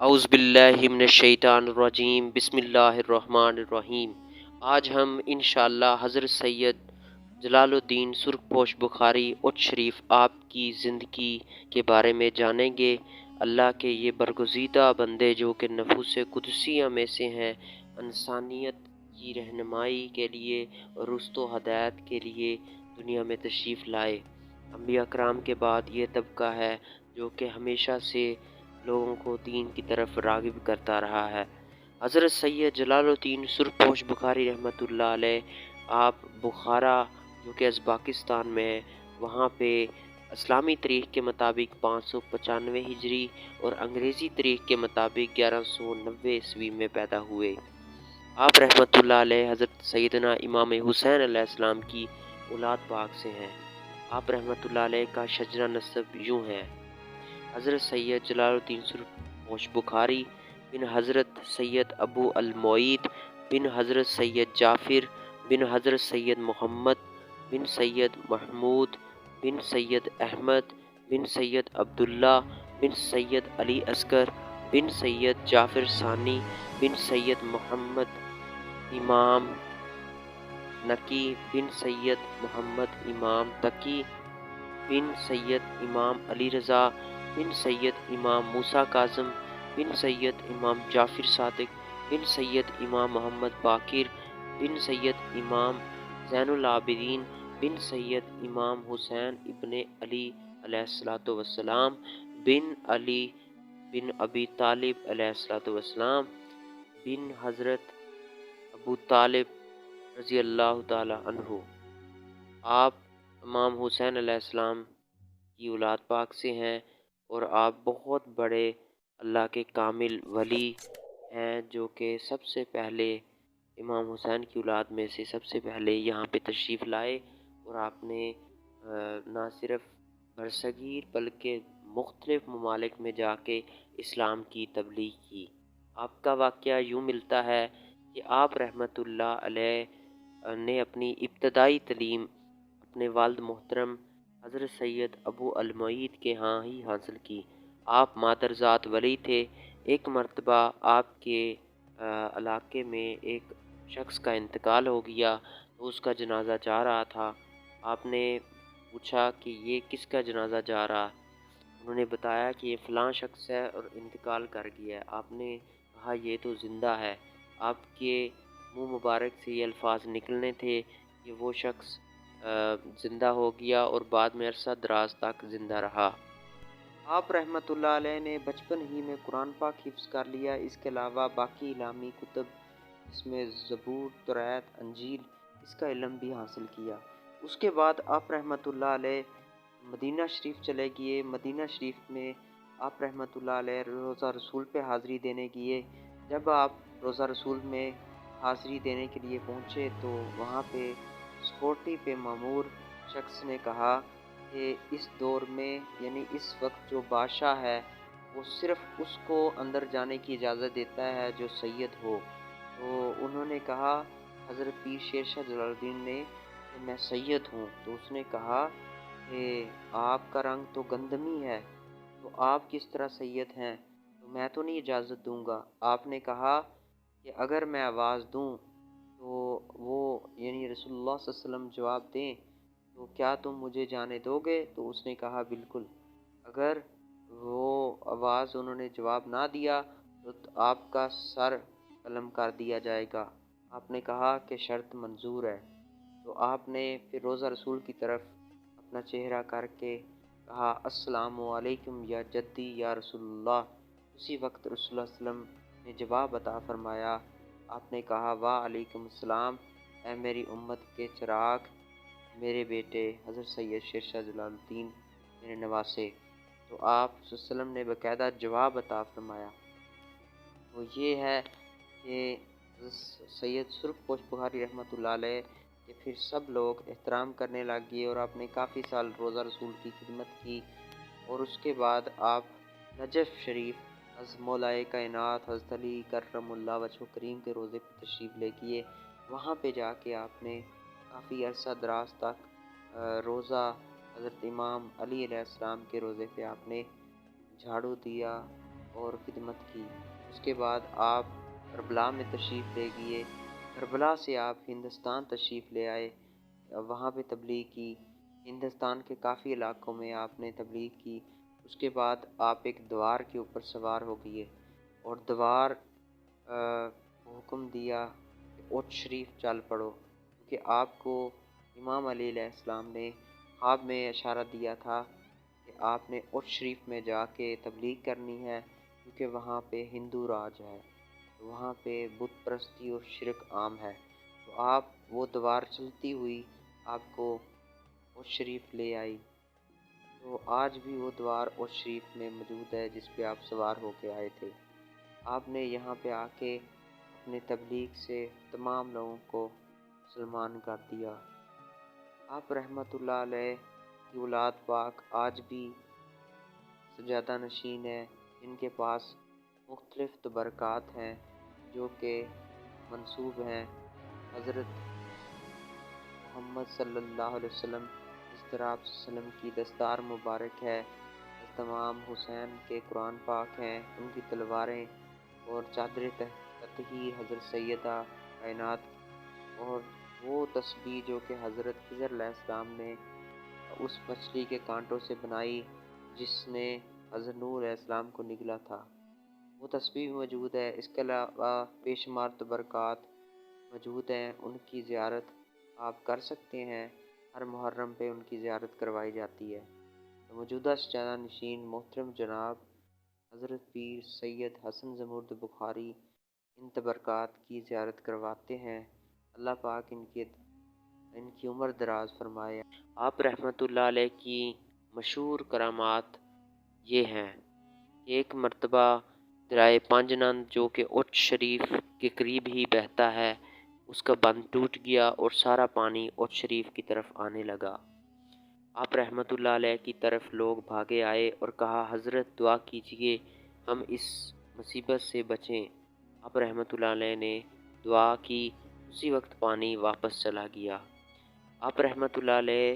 اعوذ باللہ من الشیطان الرجیم بسم اللہ الرحمن الرحیم۔ آج ہم انشاءاللہ حضرت سید جلال الدین سرخ پوش بخاری اٹھ شریف آپ کی زندگی کے بارے میں جانیں گے۔ اللہ کے یہ برگزیدہ بندے جو کہ نفوس قدسیہ میں سے ہیں، انسانیت کی رہنمائی کے لیے اور رشد و ہدایت کے لیے دنیا میں تشریف لائے۔ انبیاء کرام کے بعد یہ طبقہ ہے جو کہ ہمیشہ سے لوگوں کو دین کی طرف راغب کرتا رہا ہے۔ حضرت سید جلال الدین سرخ پوش بخاری رحمۃ اللہ علیہ، آپ بخارا جو کہ ازبکستان میں ہے، وہاں پہ اسلامی تاریخ کے مطابق 595 ہجری اور انگریزی تاریخ کے مطابق 1190 عیسوی میں پیدا ہوئے۔ آپ رحمۃ اللہ علیہ حضرت سیدنا امام حسین علیہ السلام کی اولاد پاک سے ہیں۔ آپ رحمۃ اللہ علیہ کا شجرہ نسب یوں ہے: حضرت سید جلال الدین سرخ پوش بخاری بن حضرت سید ابو المعید بن حضرت سید جعفر بن حضرت سید محمد بن سید محمود بن سید احمد بن سید عبداللہ بن سید علی اصغر بن سید جعفر ثانی بن سید محمد امام نقی بن سید محمد امام تقی بن سید امام علی رضا بن سید امام موسیٰ کاظم بن سید امام جعفر صادق بن سید امام محمد باقر بن سید امام زین العابدین بن سید امام حسین ابن علی علیہ السلام بن علی بن ابی طالب علیہ السلام بن حضرت ابو طالب رضی اللہ تعالی عنہ۔ آپ امام حسین علیہ السلام کی اولاد پاک سے ہیں اور آپ بہت بڑے اللہ کے کامل ولی ہیں جو کہ سب سے پہلے امام حسین کی اولاد میں سے سب سے پہلے یہاں پہ تشریف لائے، اور آپ نے نہ صرف برصغیر بلکہ مختلف ممالک میں جا کے اسلام کی تبلیغ کی۔ آپ کا واقعہ یوں ملتا ہے کہ آپ رحمۃ اللہ علیہ نے اپنی ابتدائی تعلیم اپنے والد محترم حضرت سید ابو المعید کے ہاں ہی حاصل کی۔ آپ مادرزاد ولی تھے۔ ایک مرتبہ آپ کے علاقے میں ایک شخص کا انتقال ہو گیا تو اس کا جنازہ جا رہا تھا۔ آپ نے پوچھا کہ یہ کس کا جنازہ جا رہا؟ انہوں نے بتایا کہ یہ فلاں شخص ہے اور انتقال کر گیا ہے۔ آپ نے کہا یہ تو زندہ ہے۔ آپ کے منہ مبارک سے یہ الفاظ نکلنے تھے کہ وہ شخص زندہ ہو گیا اور بعد میں عرصہ دراز تک زندہ رہا۔ آپ رحمۃ اللہ علیہ نے بچپن ہی میں قرآن پاک حفظ کر لیا۔ اس کے علاوہ باقی علمی کتب اس میں زبور، توریت، انجیل، اس کا علم بھی حاصل کیا۔ اس کے بعد آپ رحمۃ اللہ علیہ مدینہ شریف چلے گئے۔ مدینہ شریف میں آپ رحمۃ اللہ علیہ روزہ رسول پہ حاضری دینے گئے۔ جب آپ روزہ رسول میں حاضری دینے کے لیے پہنچے تو وہاں پہ سیکورٹی پہ مامور شخص نے کہا کہ اس دور میں یعنی اس وقت جو بادشاہ ہے وہ صرف اس کو اندر جانے کی اجازت دیتا ہے جو سید ہو۔ تو انہوں نے کہا حضرت پیر شیر شاہ جلال الدین نے کہ میں سید ہوں۔ تو اس نے کہا کہ آپ کا رنگ تو گندمی ہے، تو آپ کس طرح سید ہیں؟ تو میں تو نہیں اجازت دوں گا۔ آپ نے کہا کہ اگر میں آواز دوں تو وہ یعنی رسول اللہ صلی اللہ علیہ وسلم جواب دیں تو کیا تم مجھے جانے دو گے؟ تو اس نے کہا بالکل۔ اگر وہ آواز انہوں نے جواب نہ دیا تو آپ کا سر قلم کر دیا جائے گا۔ آپ نے کہا کہ شرط منظور ہے۔ تو آپ نے پھر روزہ رسول کی طرف اپنا چہرہ کر کے کہا السلام علیکم یا جدی یا رسول اللہ۔ اسی وقت رسول اللہ صلی اللہ علیہ وسلم نے جواب عطا فرمایا۔ آپ نے کہا وعلیکم السلام، اے میری امت کے چراغ، میرے بیٹے حضرت سید شیر شاہ جلال الدین میرے نواسے۔ تو آپ صلی اللہ علیہ وسلم نے باقاعدہ جواب عطا فرمایا۔ وہ یہ ہے کہ سید سرخ پوش بخاری رحمۃ اللہ علیہ کہ پھر سب لوگ احترام کرنے لگ گئے اور آپ نے کافی سال روزہ رسول کی خدمت کی، اور اس کے بعد آپ نجف شریف از مولائے کائنات حضرت علی کرم اللہ وجہ کریم کے روزے پہ تشریف لے گئے۔ وہاں پہ جا کے آپ نے کافی عرصہ دراز تک روزہ حضرت امام علی علیہ السلام کے روزے پہ آپ نے جھاڑو دیا، اور خدمت کی۔ اس کے بعد آپ کربلا میں تشریف لے گئے، کربلا سے آپ ہندوستان تشریف لے آئے، وہاں پہ تبلیغ کی، ہندوستان کے کافی علاقوں میں آپ نے تبلیغ کی۔ اس کے بعد آپ ایک دوار کے اوپر سوار ہو گئے اور دوار کو حکم دیا کہ اونٹ شریف چل پڑو، کیونکہ آپ کو امام علی علیہ السلام نے خواب میں اشارہ دیا تھا کہ آپ نے اونٹ شریف میں جا کے تبلیغ کرنی ہے، کیونکہ وہاں پہ ہندو راج ہے، وہاں پہ بت پرستی اور شرک عام ہے۔ تو آپ وہ دوار چلتی ہوئی آپ کو اونٹ شریف لے آئی۔ تو آج بھی وہ دوار اونٹ شریف میں موجود ہے جس پہ آپ سوار ہو کے آئے تھے۔ آپ نے یہاں پہ آ کے اپنے تبلیغ سے تمام لوگوں کو مسلمان کر دیا۔ آپ رحمۃ اللہ علیہ کی اولاد پاک آج بھی سجادہ نشین ہے، ان کے پاس مختلف تبرکات ہیں جو کہ منسوب ہیں حضرت محمد صلی اللہ علیہ وسلم۔ اس طرح آپ وسلم کی دستار مبارک ہے، تمام حسین کے قرآن پاک ہیں، ان کی تلواریں اور چادر تطہیر حضرت سیدہ کائنات، اور وہ تسبیح جو کہ حضرت خضر علیہ السلام نے اس مچھلی کے کانٹوں سے بنائی جس نے حضرت نوح علیہ السلام کو نگلا تھا، وہ تسبیح موجود ہے۔ اس کے علاوہ بے شمار تبرکات موجود ہیں، ان کی زیارت آپ کر سکتے ہیں، ہر محرم پہ ان کی زیارت کروائی جاتی ہے۔ تو موجودہ سجادہ نشین محترم جناب حضرت پیر سید حسن زمرد بخاری ان تبرکات کی زیارت کرواتے ہیں۔ اللہ پاک ان کی عمر دراز فرمائے۔ آپ رحمۃ اللہ علیہ کی مشہور کرامات یہ ہیں کہ ایک مرتبہ درائے پانچ نند جو کہ اونٹ شریف کے قریب ہی بہتا ہے، اس کا بند ٹوٹ گیا اور سارا پانی اونٹ شریف کی طرف آنے لگا۔ آپ رحمۃ اللہ علیہ کی طرف لوگ بھاگے آئے اور کہا حضرت دعا کیجئے ہم اس مصیبت سے بچیں۔ آپ رحمۃ اللہ علیہ نے دعا کی، اسی وقت پانی واپس چلا گیا۔ آپ رحمۃ اللہ علیہ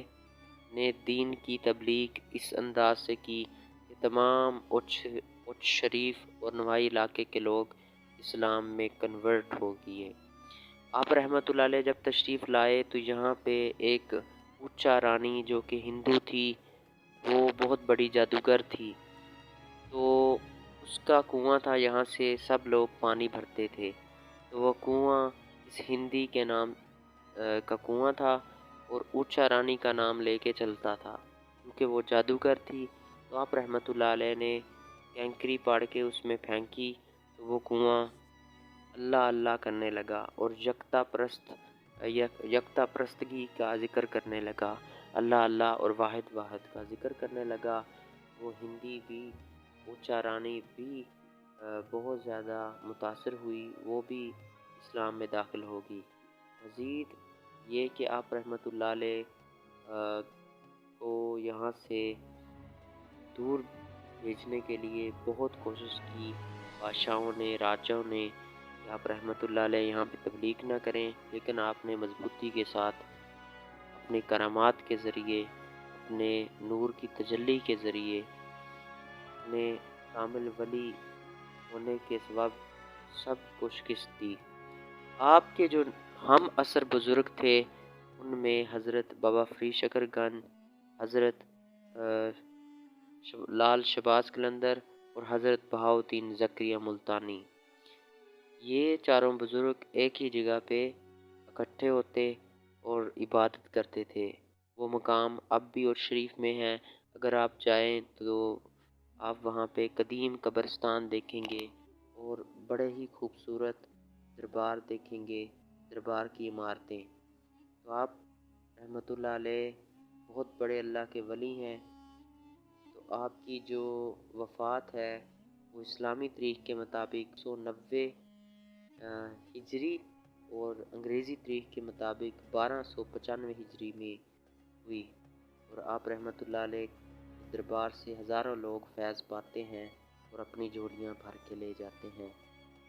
نے دین کی تبلیغ اس انداز سے کی کہ تمام اونٹ شریف اور نوائی علاقے کے لوگ اسلام میں کنورٹ ہو گئے۔ آپ رحمۃ اللہ علیہ جب تشریف لائے تو یہاں پہ ایک اونچا رانی جو کہ ہندو تھی، وہ بہت بڑی جادوگر تھی، تو اس کا کنواں تھا، یہاں سے سب لوگ پانی بھرتے تھے، تو وہ کنواں اس ہندی کے نام کا کنواں تھا اور اونچا رانی کا نام لے کے چلتا تھا، کیونکہ وہ جادوگر تھی۔ تو آپ رحمۃ اللہ علیہ نے کینکری پاڑ کے اس میں پھینکی تو وہ کنواں اللہ اللہ کرنے لگا اور یکتا پرستگی کا ذکر کرنے لگا، اللہ اللہ اور واحد واحد کا ذکر کرنے لگا۔ وہ ہندی بھی، اونچا رانی بھی بہت زیادہ متاثر ہوئی، وہ بھی اسلام میں داخل ہوگی۔ مزید یہ کہ آپ رحمۃ اللہ علیہ کو یہاں سے دور بھیجنے کے لیے بہت کوشش کی بادشاہوں نے، راجاؤں نے، کہ آپ رحمۃ اللہ علیہ یہاں پہ تبلیغ نہ کریں، لیکن آپ نے مضبوطی کے ساتھ اپنے کرامات کے ذریعے، اپنے نور کی تجلی کے ذریعے، اپنے کامل ولی ہونے کے سبب سب کو شکست دی۔ آپ کے جو ہم عصر بزرگ تھے ان میں حضرت بابا فرید شکر گن، حضرت لال شہباز قلندر اور حضرت بہاؤالدین زکریا ملتانی، یہ چاروں بزرگ ایک ہی جگہ پہ اکٹھے ہوتے اور عبادت کرتے تھے۔ وہ مقام اب بھی اونٹ شریف میں ہے، اگر آپ جائیں تو آپ وہاں پہ قدیم قبرستان دیکھیں گے اور بڑے ہی خوبصورت دربار دیکھیں گے، دربار کی عمارتیں۔ تو آپ رحمۃ اللہ علیہ بہت بڑے اللہ کے ولی ہیں۔ تو آپ کی جو وفات ہے وہ اسلامی تاریخ کے مطابق 190 ہجری اور انگریزی تاریخ کے مطابق 1295 ہجری میں ہوئی، اور آپ رحمۃ اللہ علیہ دربار سے ہزاروں لوگ فیض پاتے ہیں اور اپنی جھولیاں بھر کے لے جاتے ہیں۔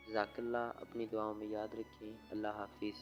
جزاک اللہ، اپنی دعاؤں میں یاد رکھیں۔ اللہ حافظ۔